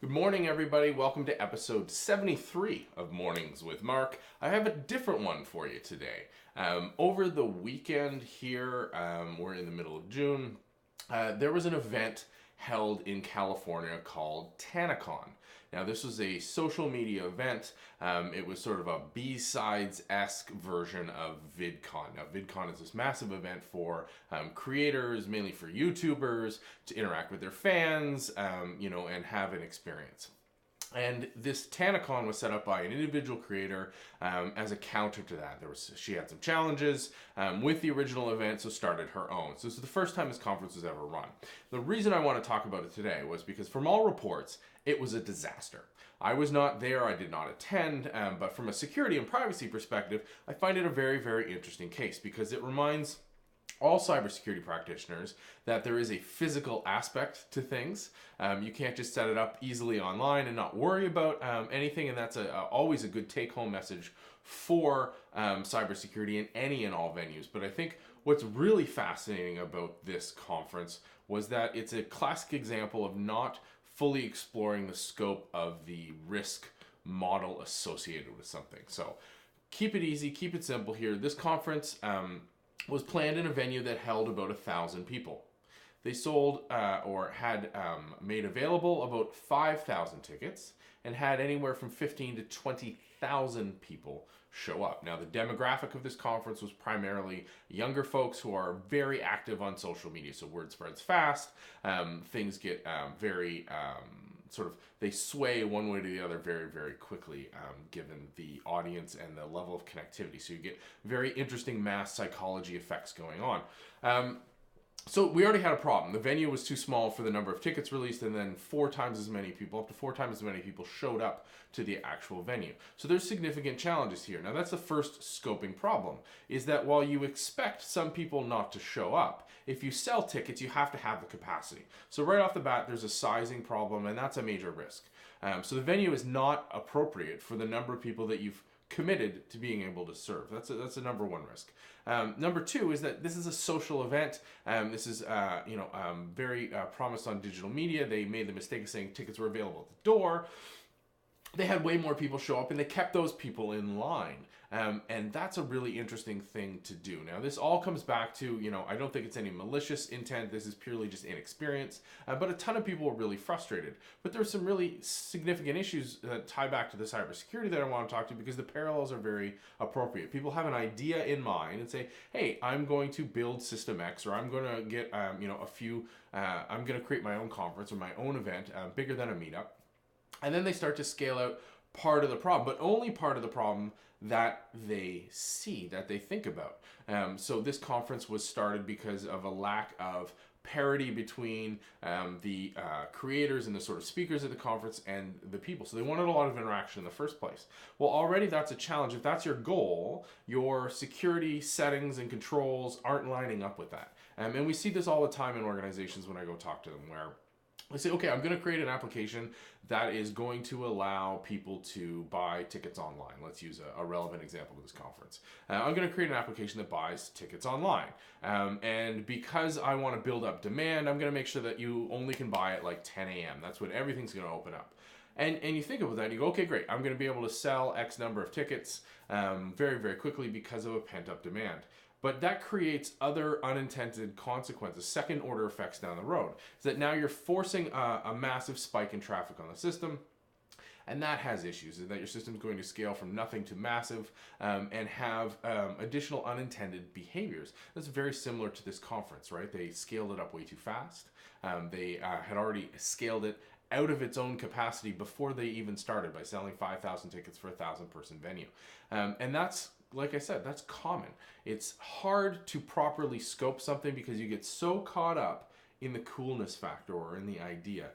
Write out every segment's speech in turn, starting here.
Good morning, everybody. Welcome to episode 73 of Mornings with Mark. I have a different one for you today. Over the weekend here, we're in the middle of June, there was an event held in California called Tanacon. Now, this was a social media event. It was sort of a B-sides-esque version of VidCon. Now, VidCon is this massive event for creators, mainly for YouTubers, to interact with their fans, and have an experience. And this Tanacon was set up by an individual creator as a counter to that. She had some challenges with the original event, so started her own. So this is the first time this conference was ever run. The reason I want to talk about it today was because from all reports, it was a disaster. I was not there, I did not attend, but from a security and privacy perspective, I find it a very, very interesting case because it reminds all cybersecurity practitioners that there is a physical aspect to things. You can't just set it up easily online and not worry about anything, and that's always a good take-home message for cybersecurity in any and all venues. But I think what's really fascinating about this conference was that it's a classic example of not fully exploring the scope of the risk model associated with something. So keep it easy, keep it simple here. This conference was planned in a venue that held about 1,000 people. They sold or had made available about 5,000 tickets and had anywhere from 15 to 20,000 people show up. Now, the demographic of this conference was primarily younger folks who are very active on social media. So word spreads fast. Things get very they sway one way to the other very, very quickly, given the audience and the level of connectivity. So you get very interesting mass psychology effects going on. So we already had a problem. The venue was too small for the number of tickets released, and then up to four times as many people showed up to the actual venue. So there's significant challenges here. Now, that's the first scoping problem, is that while you expect some people not to show up, if you sell tickets, you have to have the capacity. So right off the bat, there's a sizing problem, and that's a major risk. So the venue is not appropriate for the number of people that you've committed to being able to serve. That's a number one risk. Number two is that this is a social event. This is very promised on digital media. They made the mistake of saying tickets were available at the door. They had way more people show up, and they kept those people in line. And that's a really interesting thing to do. Now, this all comes back to, I don't think it's any malicious intent. This is purely just inexperience. But a ton of people were really frustrated. But there's some really significant issues that tie back to the cybersecurity that I want to talk to, because the parallels are very appropriate. People have an idea in mind and say, hey, I'm going to build System X, or I'm going to get, I'm going to create my own conference or my own event, bigger than a meetup. And then they start to scale out part of the problem, but only part of the problem that they see, that they think about. So this conference was started because of a lack of parity between the creators and the sort of speakers at the conference and the people. So they wanted a lot of interaction in the first place. Well, already that's a challenge. If that's your goal, your security settings and controls aren't lining up with that. And we see this all the time in organizations when I go talk to them, where they say, okay, I'm going to create an application that is going to allow people to buy tickets online. Let's use a relevant example of this conference. I'm going to create an application that buys tickets online. And because I want to build up demand, I'm going to make sure that you only can buy at like 10 a.m. That's when everything's going to open up. And you think about that, and you go, okay, great. I'm going to be able to sell X number of tickets very, very quickly because of a pent-up demand. But that creates other unintended consequences, second order effects down the road. Is that now you're forcing a massive spike in traffic on the system, and that has issues, is that your system's going to scale from nothing to massive and have additional unintended behaviors. That's very similar to this conference, right? They scaled it up way too fast. They had already scaled it out of its own capacity before they even started by selling 5,000 tickets for a 1,000-person venue. And that's, like I said, that's common. It's hard to properly scope something because you get so caught up in the coolness factor or in the idea.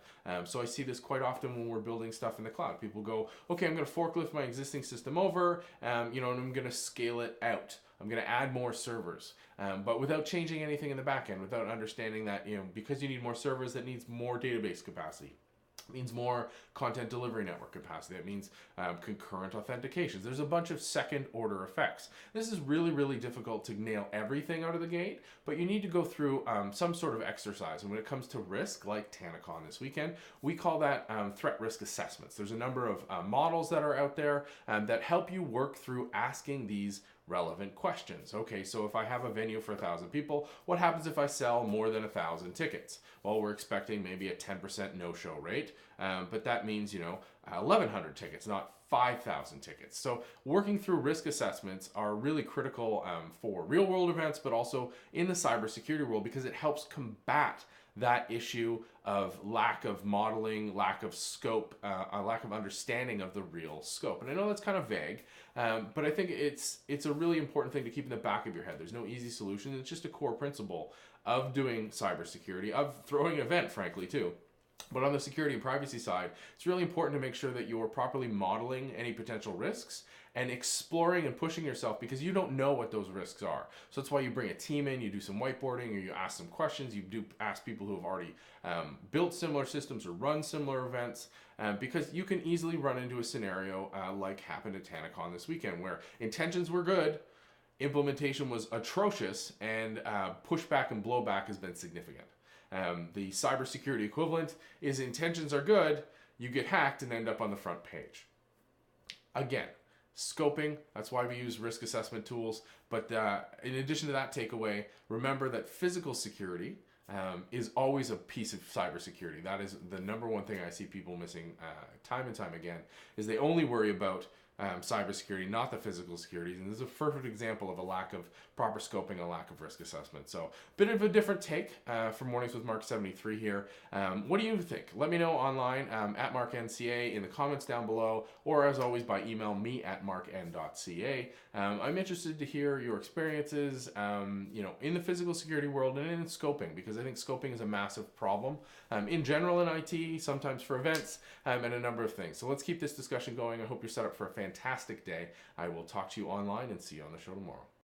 So I see this quite often when we're building stuff in the cloud. People go, okay, I'm going to forklift my existing system over, and I'm going to scale it out. I'm going to add more servers, but without changing anything in the back end, without understanding that, because you need more servers, that needs more database capacity. It means more content delivery network capacity. That means concurrent authentications. There's a bunch of second order effects. This is really, really difficult to nail everything out of the gate, but you need to go through some sort of exercise. And when it comes to risk, like Tanacon this weekend, we call that threat risk assessments. There's a number of models that are out there that help you work through asking these relevant questions. Okay, so if I have a venue for 1,000 people, what happens if I sell more than 1,000 tickets? Well, we're expecting maybe a 10% no-show rate, but that means, 1,100 tickets, not 5,000 tickets. So working through risk assessments are really critical for real-world events, but also in the cybersecurity world, because it helps combat that issue of lack of modeling, lack of scope, a lack of understanding of the real scope. And I know that's kind of vague, but I think it's a really important thing to keep in the back of your head. There's no easy solution. It's just a core principle of doing cybersecurity, of throwing an event, frankly, too. But on the security and privacy side, it's really important to make sure that you're properly modeling any potential risks and exploring and pushing yourself, because you don't know what those risks are. So that's why you bring a team in, you do some whiteboarding, or you ask some questions, you do ask people who have already built similar systems or run similar events, because you can easily run into a scenario like happened at Tanacon this weekend, where intentions were good, implementation was atrocious, and pushback and blowback has been significant. The cybersecurity equivalent is intentions are good, you get hacked and end up on the front page. Again, scoping, that's why we use risk assessment tools. But in addition to that takeaway, remember that physical security is always a piece of cybersecurity. That is the number one thing I see people missing time and time again, is they only worry about cybersecurity, not the physical security. And this is a perfect example of a lack of proper scoping, a lack of risk assessment. So a bit of a different take from Mornings with Mark 73 here. What do you think? Let me know online at MarkNCA in the comments down below, or as always by email me at markn.ca. I'm interested to hear your experiences in the physical security world and in scoping, because I think scoping is a massive problem in general in IT, sometimes for events, and a number of things. So let's keep this discussion going. I hope you're set up for a fantastic day. I will talk to you online and see you on the show tomorrow.